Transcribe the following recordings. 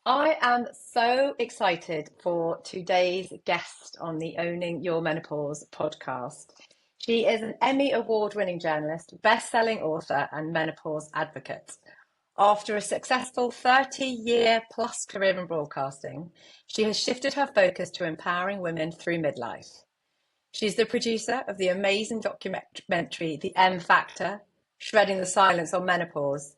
I am so excited for today's guest on the Owning Your Menopause podcast. She is an Emmy award-winning journalist, best-selling author, and menopause advocate. After a successful 30-year plus career in broadcasting, she has shifted her focus to empowering women through midlife. She's the producer of the amazing documentary The M Factor, Shredding the Silence on Menopause,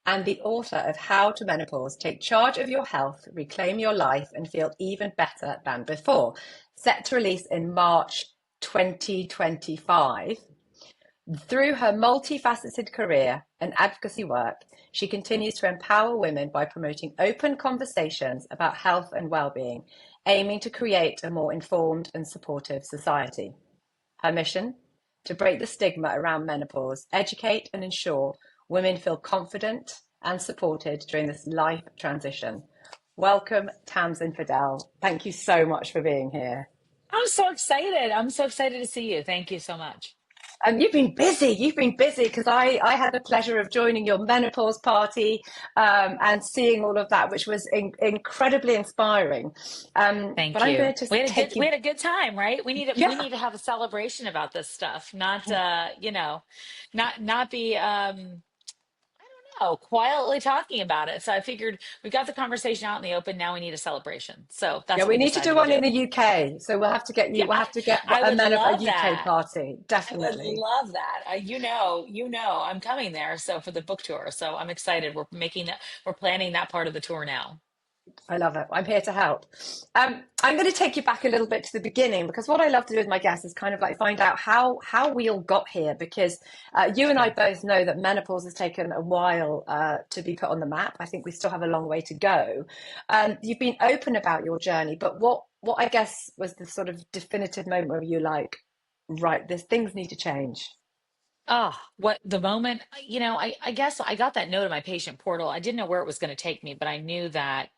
and the author of How to Menopause, Take Charge of Your Health, Reclaim Your Life, and Feel Even Better Than Before, set to release in March 2025. Through her multifaceted career and advocacy work, she continues to empower women by promoting open conversations about health and well-being, aiming to create a more informed and supportive society. Her mission? To break the stigma around menopause, educate and ensure women feel confident and supported during this life transition. Welcome, Tamsen Fadal. Thank you so much for being here. I'm so excited. I'm so excited to see you. Thank you so much. You've been busy. You've been busy because I had the pleasure of joining your menopause party and seeing all of that, which was incredibly inspiring. But Thank I'm you. going to We had a good take we you, had a good time, right? We yeah. need to have a celebration about this stuff, not not be quietly talking about it. So I figured we've got the conversation out in the open. Now we need a celebration. So Yeah, that's what we we need to do decided to one in do. the UK. So we'll have to get you. Yeah, We'll have to get I would a love UK that. party, I would definitely. love that. I'm coming there. So for the book tour. So I'm excited. We're planning that part of the tour now. I love it. I'm here to help. I'm going to take you back a little bit to the beginning because what I love to do with my guests is kind of like find out how we all got here. Because you and I Sure. both know that menopause has taken a while to be put on the map. I think we still have a long way to go. You've been open about your journey, but what I guess was the sort of definitive moment where you like, right, there's things need to change. Oh, what the moment, I guess I got that note in my patient portal. I didn't know where it was going to take me, but I knew that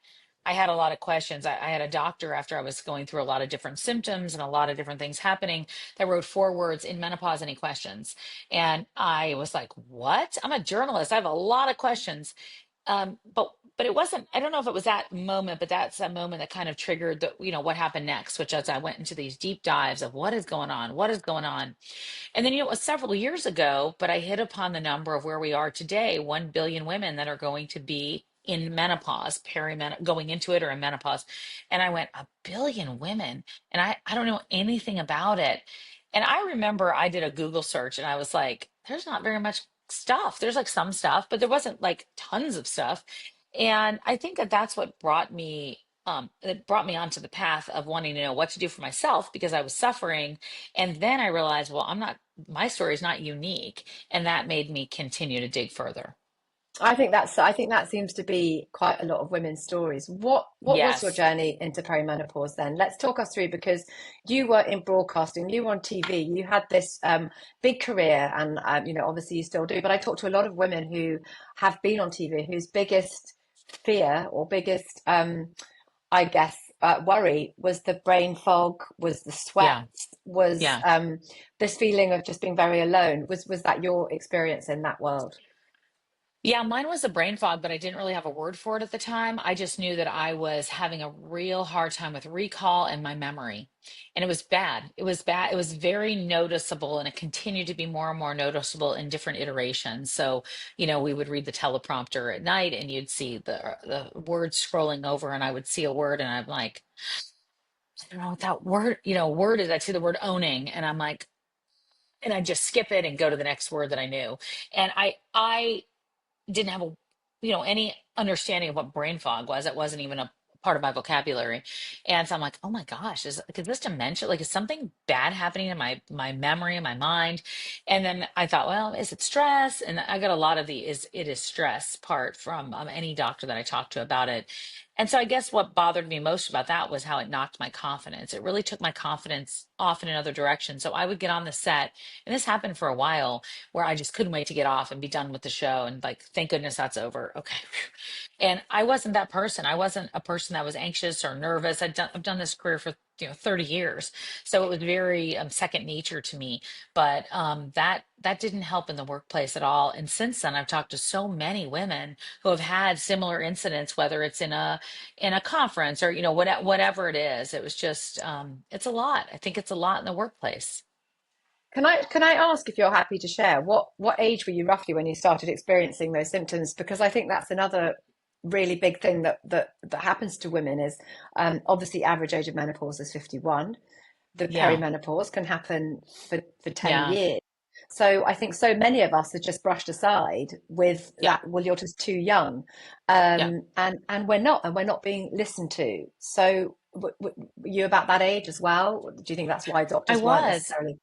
I had a lot of questions. I had a doctor after I was going through a lot of different symptoms and a lot of different things happening that wrote 4 words: in menopause, any questions? And I was like, what? I'm a journalist. I have a lot of questions. But it wasn't, I don't know if it was that moment, but that's a moment that kind of triggered what happened next, which as I went into these deep dives of what is going on, what is going on. And then, it was several years ago, but I hit upon the number of where we are today, 1 billion women that are going to be in menopause, going into it or in menopause. And I went, 1 billion women. And I don't know anything about it. And I remember I did a Google search and I was like, there's not very much stuff. There's like some stuff, but there wasn't like tons of stuff. And I think that that's what it brought me onto the path of wanting to know what to do for myself because I was suffering. And then I realized, well, my story is not unique. And that made me continue to dig further. I think that seems to be quite a lot of women's stories. What was your Yes. journey into perimenopause then? Let's talk us through because you were in broadcasting, you were on TV, you had this big career, and obviously you still do. But I talk to a lot of women who have been on TV whose biggest fear or biggest, I guess, worry was the brain fog, was the sweat, Yeah. was Yeah. this feeling of just being very alone. Was that your experience in that world? Yeah, mine was a brain fog, but I didn't really have a word for it at the time. I just knew that I was having a real hard time with recall and my memory. And it was bad. It was bad. It was very noticeable and it continued to be more and more noticeable in different iterations. So, we would read the teleprompter at night and you'd see the words scrolling over and I would see a word and I'm like, I don't know what that word is. I'd see the word owning and I'm like, and I just skip it and go to the next word that I knew. And I didn't have any understanding of what brain fog was. It wasn't even a part of my vocabulary. And so I'm like, oh my gosh, is this dementia? Like, is something bad happening in my memory and my mind? And then I thought, well, is it stress? And I got a lot of it is stress part from any doctor that I talked to about it. And so I guess what bothered me most about that was how it knocked my confidence. It really took my confidence off in another direction. So I would get on the set, and this happened for a while where I just couldn't wait to get off and be done with the show and like, thank goodness that's over. Okay. And I wasn't that person. I wasn't a person that was anxious or nervous. I've done this career for 30 years, so it was very second nature to me. But that didn't help in the workplace at all. And since then, I've talked to so many women who have had similar incidents, whether it's in a conference or whatever it is. It was just it's a lot. I think it's a lot in the workplace. Can I ask if you're happy to share what age were you roughly when you started experiencing those symptoms? Because I think that's another really big thing that happens to women is obviously average age of menopause is 51. The Yeah, perimenopause can happen for 10 yeah, years. So I think so many of us are just brushed aside with yeah, that, well, you're just too young. yeah. And we're not being listened to. So were you about that age as well? Do you think that's why I doctors weren't was. necessarily?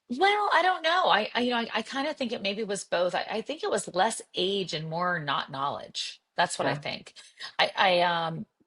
Well, I don't know. I kind of think it maybe was both. I think it was less age and more not knowledge. That's what I Yeah. think.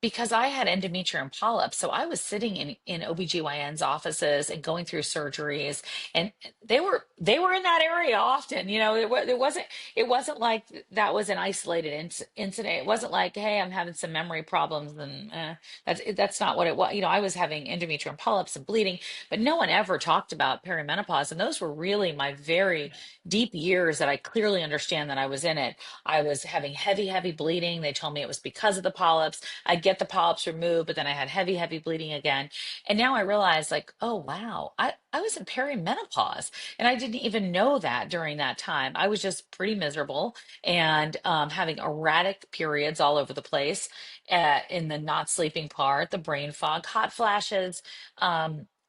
Because I had endometrium polyps, so I was sitting in OBGYN's offices and going through surgeries, and they were in that area often. It wasn't like that was an isolated incident. It wasn't like, hey, I'm having some memory problems, and that's not what it was. I was having endometrium polyps and bleeding, but no one ever talked about perimenopause. And those were really my very deep years that I clearly understand that I was in it. I was having heavy, heavy bleeding. They told me it was because of the polyps. I'd get the polyps removed, but then I had heavy, heavy bleeding again. And now I realize, like, oh, wow, I was in perimenopause. And I didn't even know that during that time. I was just pretty miserable and having erratic periods all over the place, in the not sleeping part, the brain fog, hot flashes.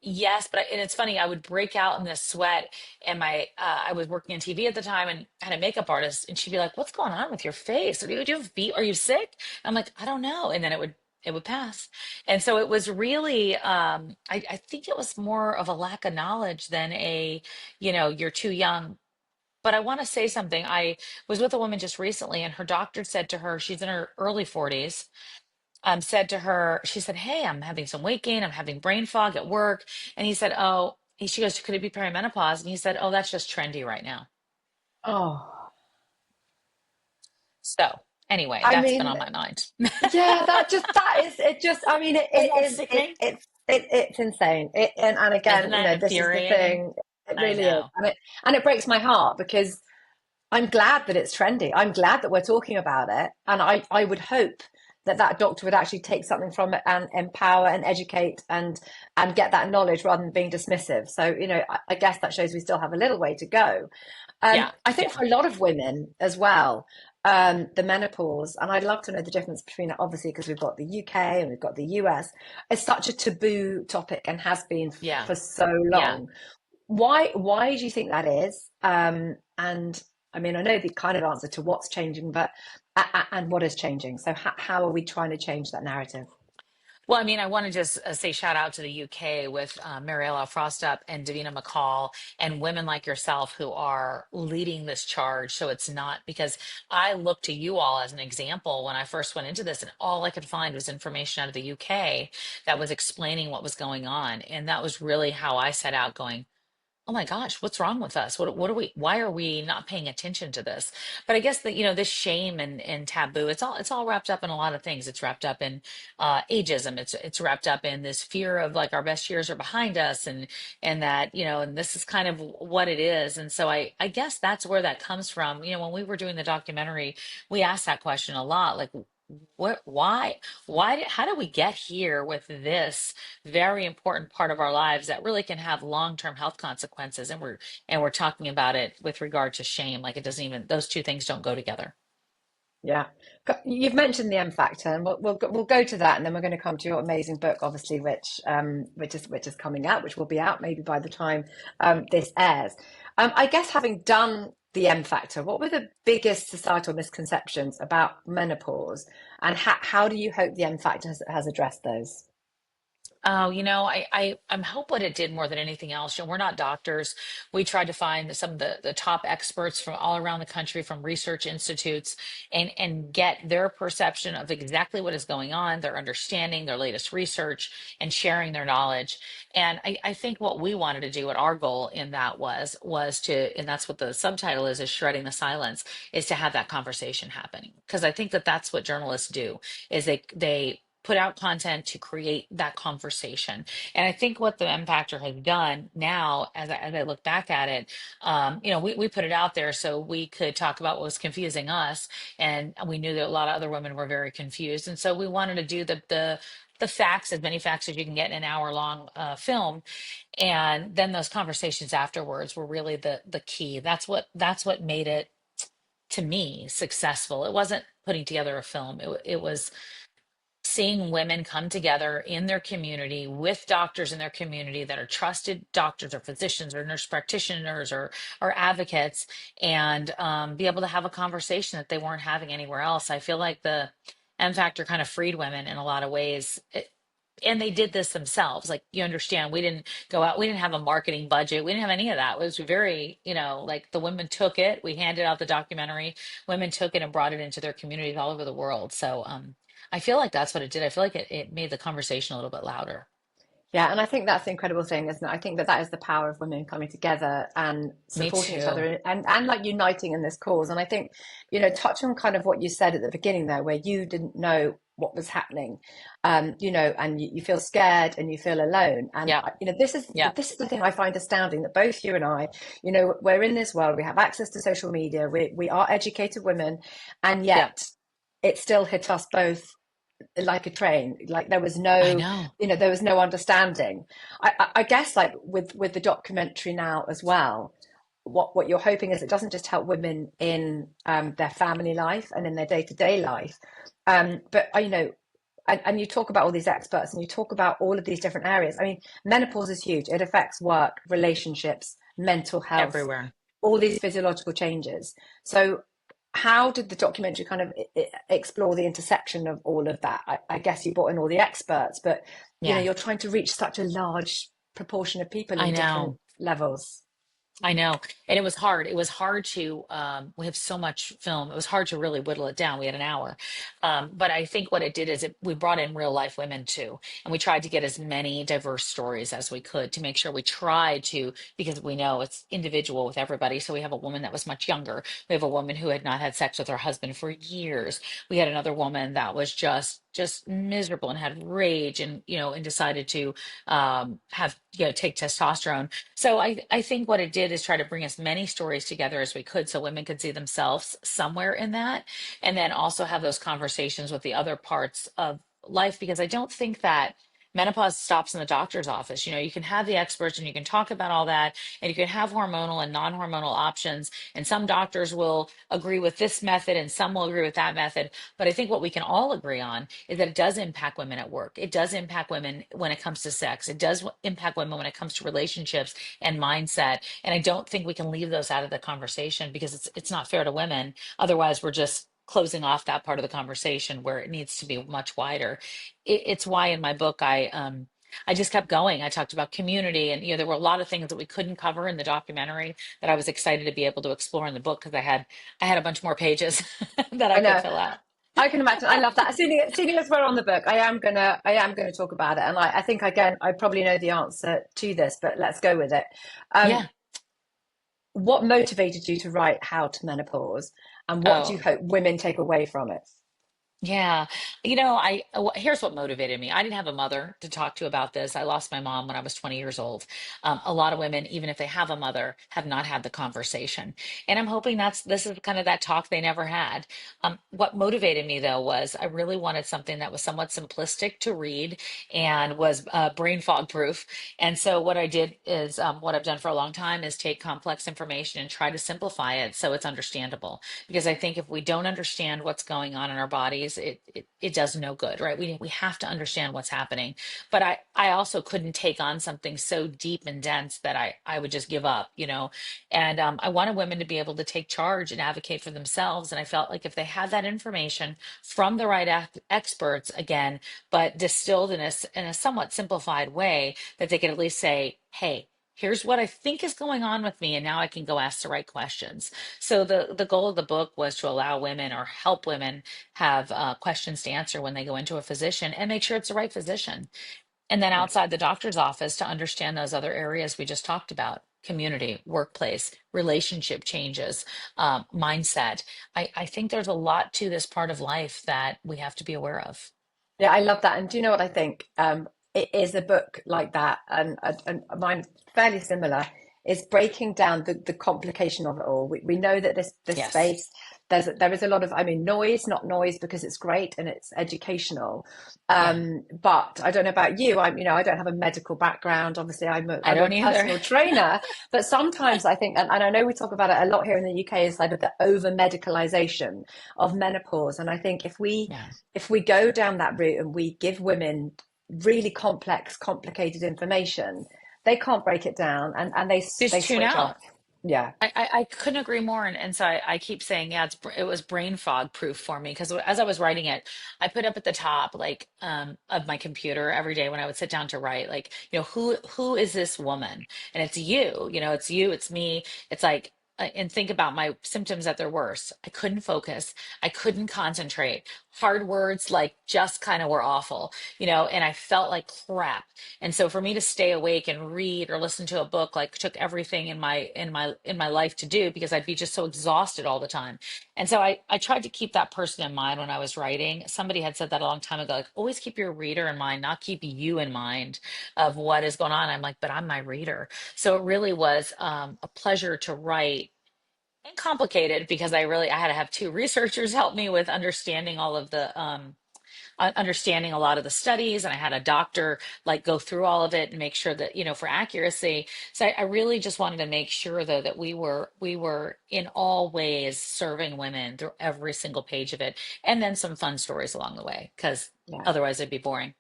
Yes, and it's funny, I would break out in this sweat, and I was working in TV at the time and had a makeup artist, and she'd be like, "What's going on with your face? Do you have feet? Are you sick?" I'm like, "I don't know." And then it would pass. And so it was really I think it was more of a lack of knowledge than you're too young. But I want to say something. I was with a woman just recently, and her doctor said to her, she's in her early 40s, said to her, she said, "Hey, I'm having some weight gain. I'm having brain fog at work." And he said, "Oh," she goes, "Could it be perimenopause?" And he said, "Oh, that's just trendy right now." Oh, So anyway, I that's been mean, on my mind. yeah, that is it. Just, I mean, Isn't it that is sickening? it's insane. And Isn't again, that this is the infuriating? thing. It I really is, know. and it breaks my heart because I'm glad that it's trendy. I'm glad that we're talking about it. And I would hope that that doctor would actually take something from it and empower and educate and get that knowledge rather than being dismissive. So, I guess that shows we still have a little way to go. Yeah, I think yeah, for a lot of women as well, the menopause, and I'd love to know the difference between it, obviously, because we've got the UK and we've got the US. It's such a taboo topic and has been yeah, for so yeah. long. Why do you think that is? And I mean, I know the kind of answer to what's changing, but and what is changing. So how are we trying to change that narrative? Well, I mean, I want to just say shout out to the UK with Mariella Frostup and Davina McCall and women like yourself who are leading this charge. So it's not because I look to you all as an example when I first went into this, and all I could find was information out of the UK that was explaining what was going on. And that was really how I set out going, oh my gosh, what's wrong with us? Why are we not paying attention to this? But I guess that, this shame and taboo, it's all wrapped up in a lot of things. It's wrapped up in ageism. It's wrapped up in this fear of like our best years are behind us, and that, and this is kind of what it is. And so I guess that's where that comes from. When we were doing the documentary, we asked that question a lot, like, how did we get here with this very important part of our lives that really can have long-term health consequences, and we're talking about it with regard to shame, like it doesn't even, those two things don't go together. Yeah, you've mentioned the M factor, and we'll go to that, and then we're going to come to your amazing book, obviously, which is coming out, which will be out maybe by the time this airs. I guess having done the M factor, what were the biggest societal misconceptions about menopause, and how do you hope the M factor has addressed those? Oh, I'm hope what it did more than anything else. We're not doctors. We tried to find some of the top experts from all around the country, from research institutes, and get their perception of exactly what is going on, their understanding, their latest research, and sharing their knowledge. And I think what we wanted to do, what our goal in that was to, and that's what the subtitle is shredding the silence, is to have that conversation happening. Because I think that that's what journalists do, is they put out content to create that conversation. And I think what the impactor has done now, as I look back at it, we put it out there so we could talk about what was confusing us. And we knew that a lot of other women were very confused. And so we wanted to do the facts, as many facts as you can get in an hour long film. And then those conversations afterwards were really the key. That's what made it, to me, successful. It wasn't putting together a film. It was seeing women come together in their community with doctors in their community that are trusted doctors or physicians or nurse practitioners or advocates, and be able to have a conversation that they weren't having anywhere else. I feel like the M Factor kind of freed women in a lot of ways. And they did this themselves. Like, you understand, we didn't go out, we didn't have a marketing budget, we didn't have any of that. It was very, like, the women took it, we handed out the documentary, women took it and brought it into their communities all over the world. So I feel like that's what it did. I feel like it made the conversation a little bit louder. Yeah, and I think that's the incredible thing, isn't it? I think that that is the power of women coming together and Me supporting each too. other and like uniting in this cause. And I think, touch on kind of what you said at the beginning there, where you didn't know what was happening, and you feel scared and you feel alone. And Yeah. Yeah. this is the thing I find astounding, that both you and I, we're in this world, we have access to social media, we are educated women, and Yeah. yet it still hit us both like a train. Like I know. there was no understanding. I guess, like with the documentary now as well, what you're hoping is it doesn't just help women in their family life and in their day-to-day life, but and you talk about all these experts and you talk about all of these different areas. I mean, menopause is huge. It affects work, relationships, mental health, Everywhere. all these physiological changes. So how did the documentary kind of explore the intersection of all of that? I guess you brought in all the experts, but Yeah. you're trying to reach such a large proportion of people I in different know. levels. I know. And it was hard. It was hard to, we have so much film. It was hard to really whittle it down. We had an hour. But I think what it did is we brought in real life women too. And we tried to get as many diverse stories as we could to make sure we tried to, because we know it's individual with everybody. So we have a woman that was much younger. We have a woman who had not had sex with her husband for years. We had another woman that was just miserable and had rage, and decided to have, take testosterone. So I think what it did is try to bring as many stories together as we could so women could see themselves somewhere in that, and then also have those conversations with the other parts of life, because I don't think that menopause stops in the doctor's office. You can have the experts and you can talk about all that, and you can have hormonal and non-hormonal options, and some doctors will agree with this method and some will agree with that method. But I think what we can all agree on is that it does impact women at work. It does impact women when it comes to sex. It does impact women when it comes to relationships and mindset. And I don't think we can leave those out of the conversation, because it's not fair to women. Otherwise, we're just closing off that part of the conversation where it needs to be much wider. It's why in my book I just kept going. I talked about community, and there were a lot of things that we couldn't cover in the documentary that I was excited to be able to explore in the book, because I had a bunch more pages that I I could know. fill out. I can imagine. I love that. Seeing as we're on the book, I am gonna talk about it, and I think again I probably know the answer to this, but let's go with it. Um, Yeah. what motivated you to write How to Menopause, and what do you Oh. hope women take away from it? Yeah. Here's what motivated me. I didn't have a mother to talk to about this. I lost my mom when I was 20 years old. A lot of women, even if they have a mother, have not had the conversation. And I'm hoping this is kind of that talk they never had. What motivated me though was I really wanted something that was somewhat simplistic to read and was brain fog proof. And so what I did is, what I've done for a long time is take complex information and try to simplify it so it's understandable. Because I think if we don't understand what's going on in our bodies, ways it does no good, right? We have to understand what's happening. But I also couldn't take on something so deep and dense that I would just give up, you know. And I wanted women to be able to take charge and advocate for themselves. And I felt like if they had that information from the right experts, again, but distilled in a somewhat simplified way, that they could at least say, hey, here's what I think is going on with me, and now I can go ask the right questions. So the goal of the book was to allow women or help women have questions to answer when they go into a physician, and make sure it's the right physician. And then Yeah. outside the doctor's office, to understand those other areas we just talked about: community, workplace, relationship changes, mindset. I think there's a lot to this part of life that we have to be aware of. Yeah, I love that. And do you know what I think? It is a book like that, and mine fairly similar. Is breaking down the complication of it all. We know that this Yes. space there is a lot of, I mean, noise, not noise because it's great and it's educational. Yeah. But I don't know about you. I don't have a medical background. Obviously, I I'm a don't either. personal trainer. But sometimes I think, and I know we talk about it a lot here in the UK, is like the over medicalization of menopause. And I think Yeah. if we go down that route and we give women really complex, complicated information, they can't break it down, and they Just tune switch off. out. Yeah, I couldn't agree more. And so I keep saying, yeah, it was brain fog proof for me. Because as I was writing it, I put up at the top, like, of my computer every day when I would sit down to write, like, who is this woman? And it's it's you, it's me. It's like, and think about my symptoms at their worst. I couldn't focus. I couldn't concentrate. Hard words, like, just kind of were awful, and I felt like crap. And so for me to stay awake and read or listen to a book, like, took everything in my life to do, because I'd be just so exhausted all the time. And so I tried to keep that person in mind when I was writing. Somebody had said that a long time ago, like, always keep your reader in mind, not keep you in mind of what is going on. I'm like, but I'm my reader. So it really was a pleasure to write, and complicated, because I had to have two researchers help me with understanding all of the understanding a lot of the studies, and I had a doctor, like, go through all of it and make sure that, for accuracy. So I really just wanted to make sure, though, that we were in all ways serving women through every single page of it, and then some fun stories along the way, because yeah. otherwise it'd be boring.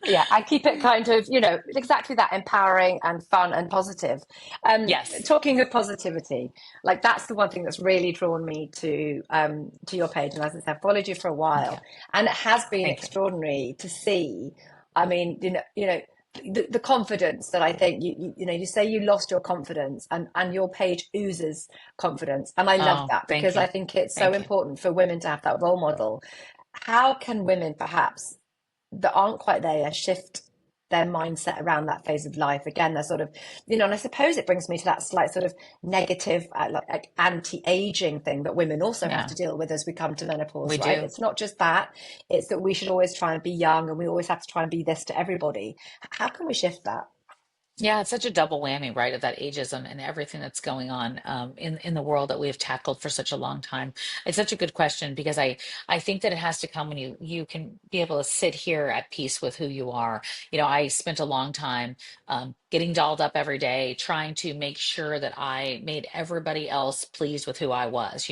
Yeah, I keep it kind of, exactly that, empowering and fun and positive. Yes. Talking of positivity, like that's the one thing that's really drawn me to your page. And as I said, I've followed you for a Thank you. while, and it has been Thank you. extraordinary to see. I mean, the confidence that I think you say you lost your confidence, and your page oozes confidence, and I love Oh, that thank because I you. think it's so Thank you. important for women to have that role model. How can women perhaps that aren't quite there shift their mindset around that phase of life? Again, they're sort of, and I suppose it brings me to that slight sort of negative, like anti-aging thing that women also have Yeah, to deal with as we come to menopause, we right? do. It's not just that, it's that we should always try and be young, and we always have to try and be this to everybody. How can we shift that? Yeah, it's such a double whammy, right, of that ageism and everything that's going on, in the world that we have tackled for such a long time. It's such a good question, because I think that it has to come when you can be able to sit here at peace with who you are. I spent a long time, getting dolled up every day, trying to make sure that I made everybody else pleased with who I was.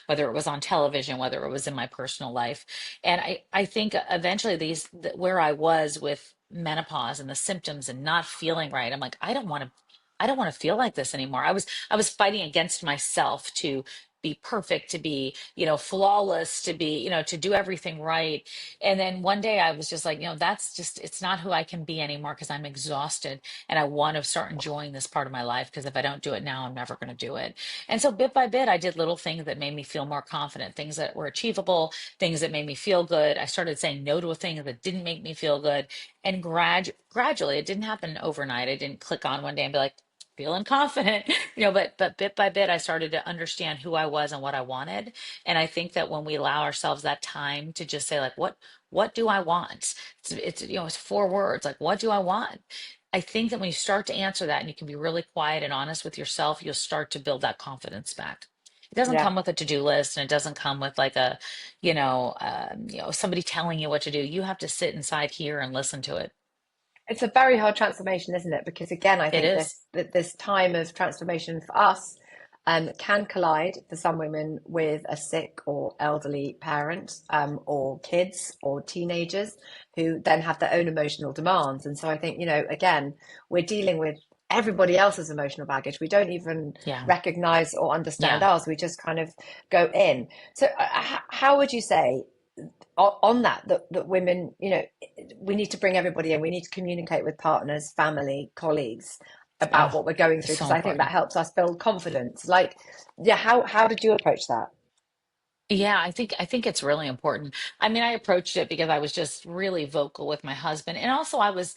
Whether it was on television, whether it was in my personal life. And I think eventually where I was with menopause and the symptoms and not feeling right, I'm like, I don't want to feel like this anymore. I was fighting against myself to be perfect, to be, flawless, to be, to do everything right. And then one day I was just like, that's just, it's not who I can be anymore, because I'm exhausted, and I want to start enjoying this part of my life, because if I don't do it now, I'm never going to do it. And so bit by bit, I did little things that made me feel more confident, things that were achievable, things that made me feel good. I started saying no to a thing that didn't make me feel good. And gradually, it didn't happen overnight. I didn't click on one day and be like, feeling confident, but bit by bit, I started to understand who I was and what I wanted. And I think that when we allow ourselves that time to just say, like, what do I want? It's 4 words, like, what do I want? I think that when you start to answer that, and you can be really quiet and honest with yourself, you'll start to build that confidence back. It doesn't Yeah. come with a to-do list, and it doesn't come with, like, somebody telling you what to do. You have to sit inside here and listen to it. It's a very hard transformation, isn't it? Because again, I It think is. this time of transformation for us, can collide for some women with a sick or elderly parent, or kids or teenagers who then have their own emotional demands. And so I think, again, we're dealing with everybody else's emotional baggage. We don't even Yeah. recognize or understand Yeah. ours. We just kind of go in. So how would you say on that women, we need to bring everybody in. We need to communicate with partners, family, colleagues about Oh, what we're going through, it's so because I think that important. helps us build confidence. Like, yeah, how did you approach that? Yeah, I think it's really important. I mean, I approached it because I was just really vocal with my husband, and also I was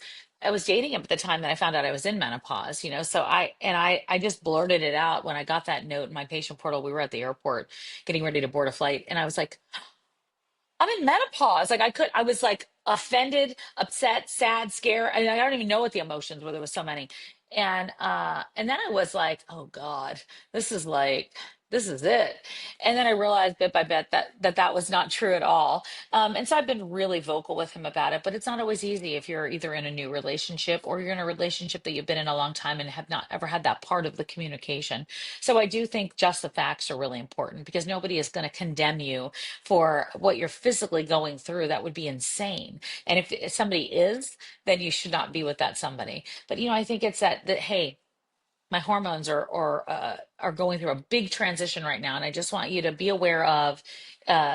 dating him at the time that I found out I was in menopause, so I just blurted it out when I got that note in my patient portal. We were at the airport getting ready to board a flight, and I was like, I'm in menopause. Like I was like offended, upset, sad, scared. I don't even know what the emotions were. There was so many. And then I was like, oh God, this is like this is it. And then I realized bit by bit that was not true at all. And so I've been really vocal with him about it, but it's not always easy if you're either in a new relationship or you're in a relationship that you've been in a long time and have not ever had that part of the communication. So I do think just the facts are really important because nobody is going to condemn you for what you're physically going through. That would be insane. And if somebody is, then you should not be with that somebody. But I think it's that hey, my hormones are going through a big transition right now, and I just want you to be aware of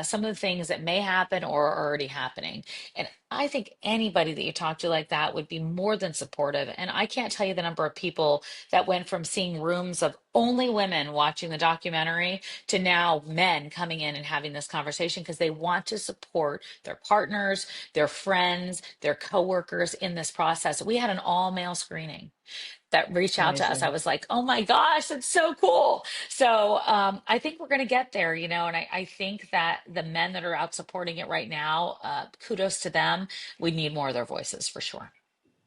some of the things that may happen or are already happening. And I think anybody that you talk to like that would be more than supportive. And I can't tell you the number of people that went from seeing rooms of only women watching the documentary to now men coming in and having this conversation because they want to support their partners, their friends, their coworkers in this process. We had an all male screening that reached out to us. I Amazing. was like, oh my gosh, that's so cool. So I think we're going to get there, and I think that the men that are out supporting it right now, kudos to them. We need more of their voices for sure.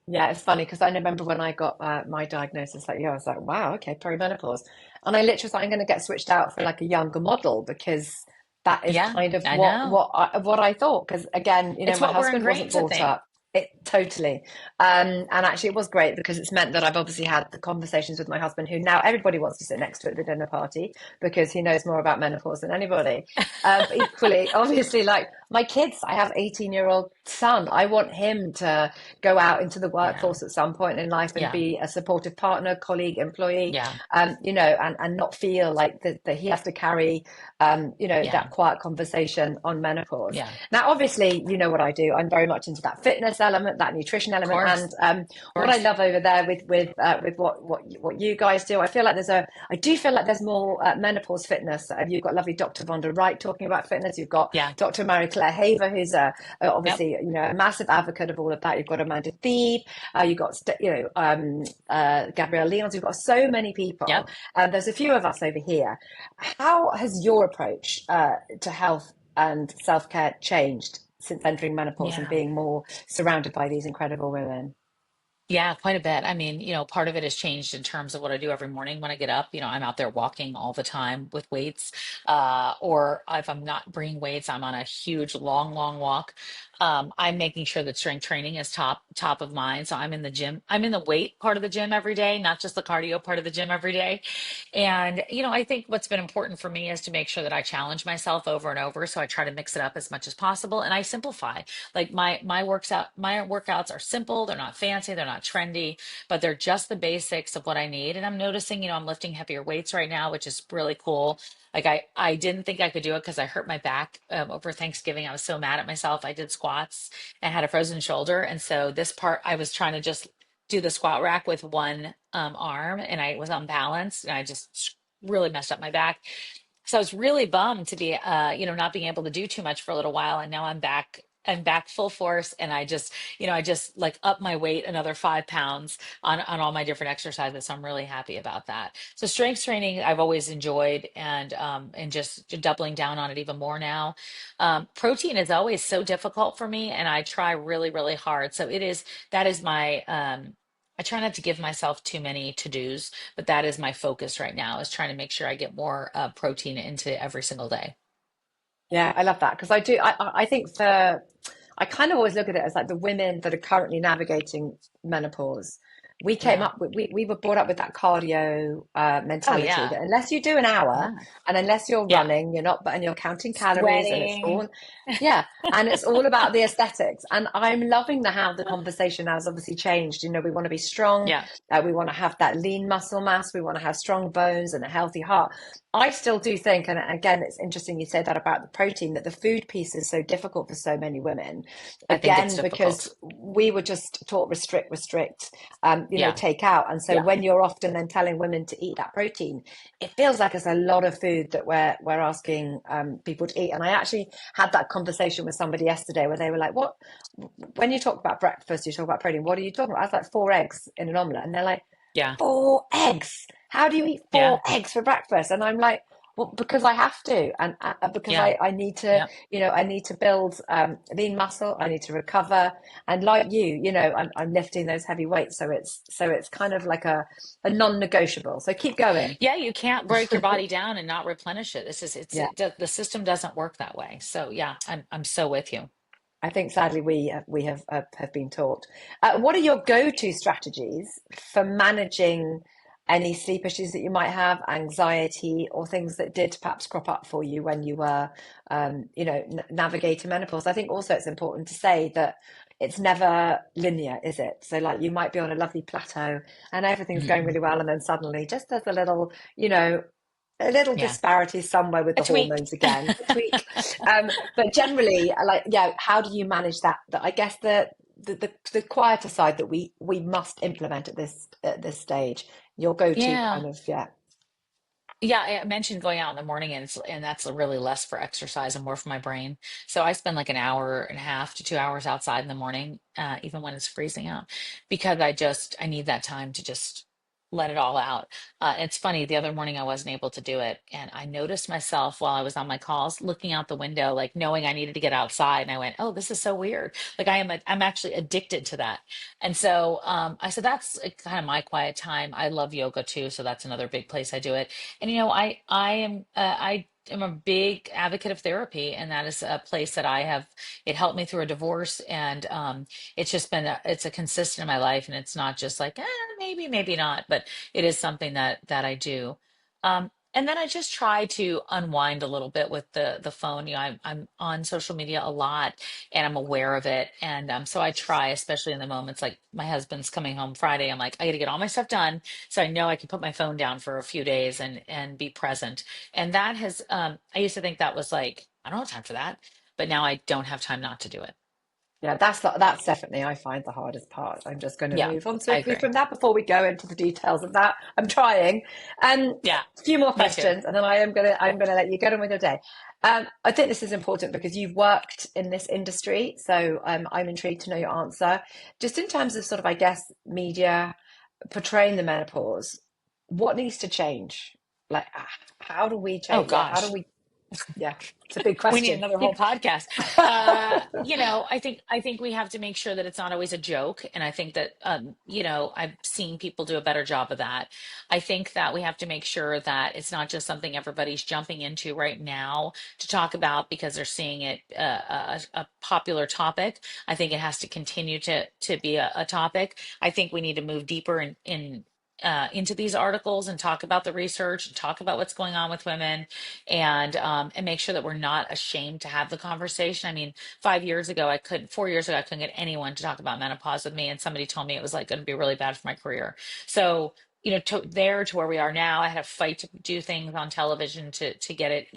Yeah, it's funny because I remember when I got my diagnosis, like you, I was like, wow, okay, perimenopause. And I literally thought I'm going to get switched out for like a younger model because that is Yeah, kind of I what know. I thought. Because again, It's my what we're husband ingrained wasn't to brought think. up. It totally. And actually it was great because it's meant that I've obviously had the conversations with my husband, who now everybody wants to sit next to at the dinner party because he knows more about menopause than anybody. But equally, obviously, like my kids, I have 18-year-old son. I want him to go out into the Yeah, workforce at some point in life and yeah, be a supportive partner, colleague, employee, yeah, and not feel like that he has to carry, yeah, that quiet conversation on menopause. yeah. Of Now, obviously, you know what I do. I'm very much into that fitness element, that nutrition element, course, and of what I course. love over there with what you guys do. I do feel like there's more menopause fitness. You've got lovely Dr. Vonda Wright talking about fitness. You've got Yeah, Dr. Mary Claire Haver, who's yep, obviously a massive advocate of all of that. You've got Amanda Thebe. You've got Gabrielle Leons. You've got so many people. yep, There's a few of us over here. How has your approach to health and self care changed since entering menopause and yeah. being more surrounded by these incredible women? Yeah, quite a bit. I mean, part of it has changed in terms of what I do every morning when I get up. I'm out there walking all the time with weights. Or if I'm not bringing weights, I'm on a huge, long, long walk. I'm making sure that strength training is top of mind. So I'm in the gym. I'm in the weight part of the gym every day, not just the cardio part of the gym every day. And, I think what's been important for me is to make sure that I challenge myself over and over. So I try to mix it up as much as possible and I simplify. Like my workouts are simple, they're not fancy, they're not trendy, but they're just the basics of what I need. And I'm noticing, I'm lifting heavier weights right now, which is really cool. Like I didn't think I could do it because I hurt my back over Thanksgiving. I was so mad at myself. I did squats and had a frozen shoulder. And so this part I was trying to just do the squat rack with one arm and I was unbalanced and I just really messed up my back. So I was really bummed to be, not being able to do too much for a little while. And now I'm back. I'm back full force, and I just like up my weight another 5 pounds on all my different exercises. So I'm really happy about that. So strength training I've always enjoyed, and just doubling down on it even more now. Protein is always so difficult for me, and I try really really hard. So that is my I try not to give myself too many to-dos, but that is my focus right now is trying to make sure I get more protein into every single day. Yeah, I love that because I do. I think I kind of always look at it as like the women that are currently navigating menopause. we came Yeah. up with, we were brought up with that cardio Oh mentality yeah. that unless you do an hour Yeah. and unless you're Yeah. running, you're not, but and you're counting calories and it's Sweating. all, yeah. And it's all about the aesthetics. And I'm loving the how the conversation has obviously changed. You know, we want to be strong. Yeah. We want to have that lean muscle mass. We want to have strong bones and a healthy heart. I still do think, and again, it's interesting you said that about the protein, that the food piece is so difficult for so many women. I think it's Again, because difficult. we were just taught restrict, restrict, Yeah. take out. And so Yeah. when you're often then telling women to eat that protein, it feels like it's a lot of food that we're asking people to eat. And I actually had that conversation with somebody yesterday where they were like, "What? When you talk about breakfast, you talk about protein. What are you talking about?" I was like, "4 eggs in an omelette," and they're like, Yeah. 4 eggs? How do you eat Yeah. 4 eggs for breakfast? And I'm like, well, because I have to, and because Yeah. I need to, Yeah. I need to build lean muscle. I need to recover, and like I'm lifting those heavy weights, so it's kind of like a non-negotiable. So keep going. Yeah, you can't break your body down and not replenish it. This is Yeah, the system doesn't work that way. So yeah, I'm so with you. I think sadly we have been taught. What are your go-to strategies for managing any sleep issues that you might have, anxiety, or things that did perhaps crop up for you when you were, navigating menopause? I think also it's important to say that it's never linear, is it? So like you might be on a lovely plateau and everything's going Mhm. really well, and then suddenly just there's a little Yeah, disparity somewhere with a the tweak. hormones again, a tweak. But generally, like, yeah, how do you manage that? That I guess the quieter side that we must implement at this stage. Your go-to Yeah. kind of, yeah, Yeah, I mentioned going out in the morning, and that's really less for exercise and more for my brain. So I spend like an hour and a half to 2 hours outside in the morning, even when it's freezing out, because I need that time to just let it all out. It's funny, the other morning I wasn't able to do it, and I noticed myself while I was on my calls looking out the window, like knowing I needed to get outside, and I went, "Oh, this is so weird." Like I'm actually addicted to that. And so I said that's kind of my quiet time. I love yoga too, so that's another big place I do it. And I am a big advocate of therapy, and that is a place that I have. It helped me through a divorce, and it's just been it's a consistent in my life, and it's not just like maybe maybe not, but it is something that I do. And then I just try to unwind a little bit with the phone. I'm on social media a lot, and I'm aware of it, and so I try, especially in the moments like my husband's coming home Friday. I'm like, I got to get all my stuff done so I know I can put my phone down for a few days and be present. And that has I used to think that was like I don't have time for that, but now I don't have time not to do it. yeah. That's definitely I find the hardest part. I'm just going to Yeah, move on I swiftly agree. from that before we go into the details of that. I'm trying. Yeah, A few more me too. questions, and then I'm gonna let you get on with your day. I think this is important because you've worked in this industry, so I'm intrigued to know your answer. Just in terms of sort of, I guess, media portraying the menopause, what needs to change? Like, how do we Oh change? Yeah, how do gosh. we? Yeah, it's a big We need question. another whole podcast. I think we have to make sure that it's not always a joke, and I think that I've seen people do a better job of that. I think that we have to make sure that it's not just something everybody's jumping into right now to talk about because they're seeing it a popular topic. I think it has to continue to be a topic. I think we need to move deeper into these articles and talk about the research and talk about what's going on with women and make sure that we're not ashamed to have the conversation. I mean, 5 years ago, 4 years ago, I couldn't get anyone to talk about menopause with me, and somebody told me it was like going to be really bad for my career. So, to where we are now, I had to fight to do things on television to get it.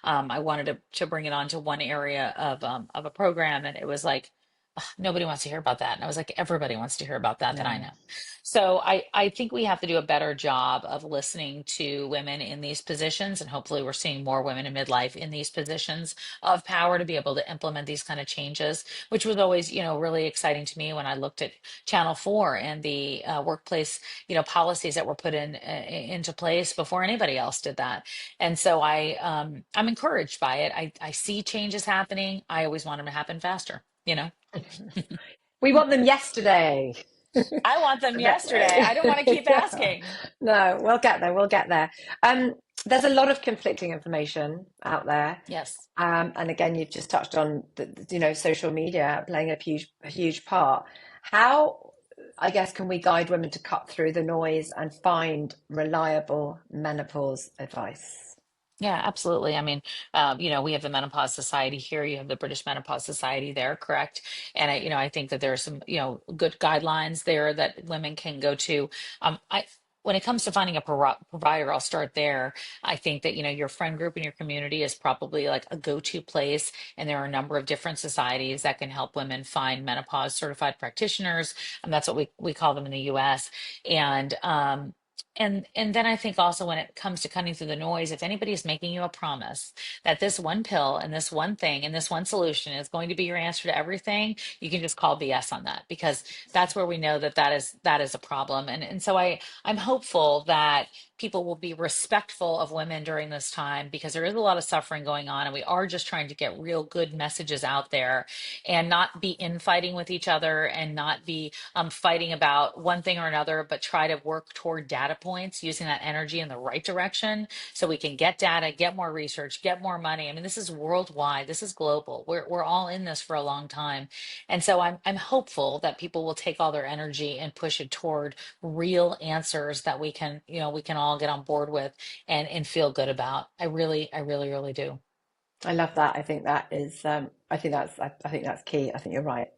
I wanted to bring it onto one area of a program, and it was like. "Ugh, nobody wants to hear about that." And I was like, everybody wants to hear about that I Yeah. know. So I think we have to do a better job of listening to women in these positions, and hopefully we're seeing more women in midlife in these positions of power to be able to implement these kind of changes, which was always, really exciting to me when I looked at Channel 4 and the workplace, policies that were put into place before anybody else did that. And so I'm encouraged by it. I see changes happening. I always want them to happen faster. We want them yesterday. I want them yesterday. I don't want to keep Yeah. asking. No, we'll get there. We'll get there. Um, there's a lot of conflicting information out there. Yes. And again, you've just touched on social media playing a huge part. How? I guess, can we guide women to cut through the noise and find reliable menopause advice? Yeah, absolutely. I mean, we have the Menopause Society here. You have the British Menopause Society there, correct? And I think that there are some, good guidelines there that women can go to. When it comes to finding a provider, I'll start there. I think that, your friend group in your community is probably like a go-to place, and there are a number of different societies that can help women find menopause certified practitioners, and that's what we call them in the U.S. And and then I think also when it comes to cutting through the noise, if anybody is making you a promise that this one pill and this one thing and this one solution is going to be your answer to everything, you can just call BS on that, because that's where we know that that is a problem. And so I'm hopeful that people will be respectful of women during this time, because there is a lot of suffering going on, and we are just trying to get real good messages out there and not be infighting with each other, and not be fighting about one thing or another, but try to work toward data points, using that energy in the right direction so we can get data, get more research, get more money. I mean, this is worldwide, this is global. We're all in this for a long time. And so I'm hopeful that people will take all their energy and push it toward real answers that we can all get on board with and feel good about. I really, really do. I love that. I think that is, I think that's key. I think you're right.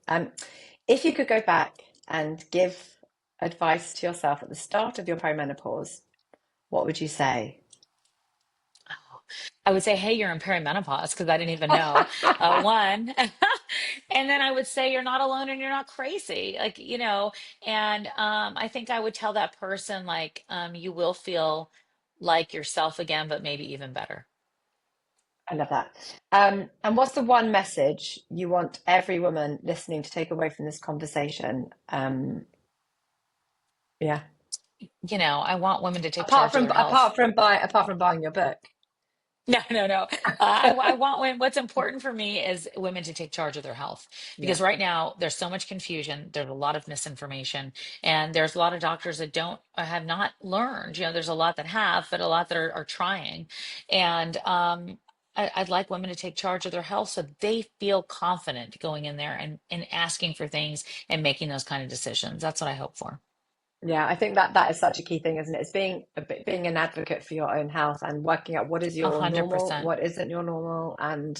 If you could go back and give advice to yourself at the start of your perimenopause, what would you say? I would say, hey, you're in perimenopause, because I didn't even know. One, and then I would say you're not alone and you're not crazy, and I think I would tell that person, like, you will feel like yourself again, but maybe even better. I love that. And what's the one message you want every woman listening to take away from this conversation? Yeah. I want women to take charge of their health. Apart from buying your book. No, no, no. I want what's important for me is women to take charge of their health, Yeah. because right now there's so much confusion. There's a lot of misinformation, and there's a lot of doctors that don't have not learned. There's a lot that have, but a lot that are trying. And I'd like women to take charge of their health so they feel confident going in there and asking for things and making those kind of decisions. That's what I hope for. Yeah, I think that that is such a key thing, isn't it? It's being an advocate for your own health and working out what is A your hundred normal, percent. what isn't your normal, A and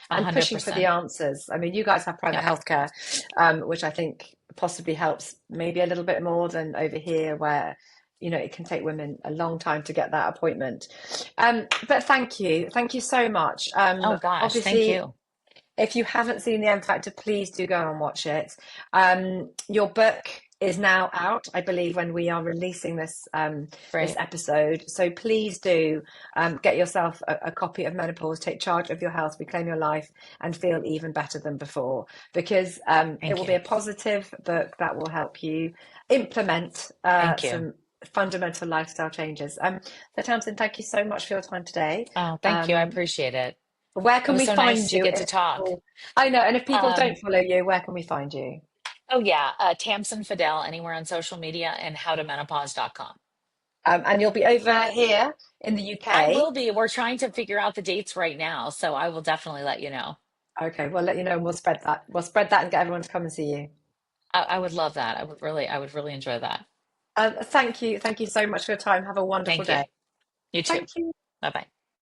hundred pushing for the percent. answers. I mean, you guys have private Yep. healthcare, which I think possibly helps maybe a little bit more than over here, where it can take women a long time to get that appointment. But thank you so much. Oh gosh, thank Obviously, you. if you haven't seen The M Factor, please do go and watch it. Your book is now out, I believe, when we are releasing this Great. episode. So please do get yourself a copy of Menopause. Take charge of your health, reclaim your life, and feel even better than before. Because it Thank will be you. a positive book that will help you implement Thank you. some fundamental lifestyle changes. So Tamsin, thank you so much for your time today. Oh, thank you. I Um, appreciate it. where It can was we so find nice to you get if to talk. people, I know, and if people don't Um, follow you, where can we find you? oh yeah, Tamsen Fadal anywhere on social media, and howtomenopause.com. And you'll be over here in the I UK. will be. We're trying to figure out the dates right now, so I will definitely let you know. Okay, we'll let you know and we'll spread that. We'll spread that and get everyone to come and see you. I would love that. I would really enjoy that. Thank you. Thank you so much for your time. Have a wonderful Thank you. day. You too. Thank you. Bye bye.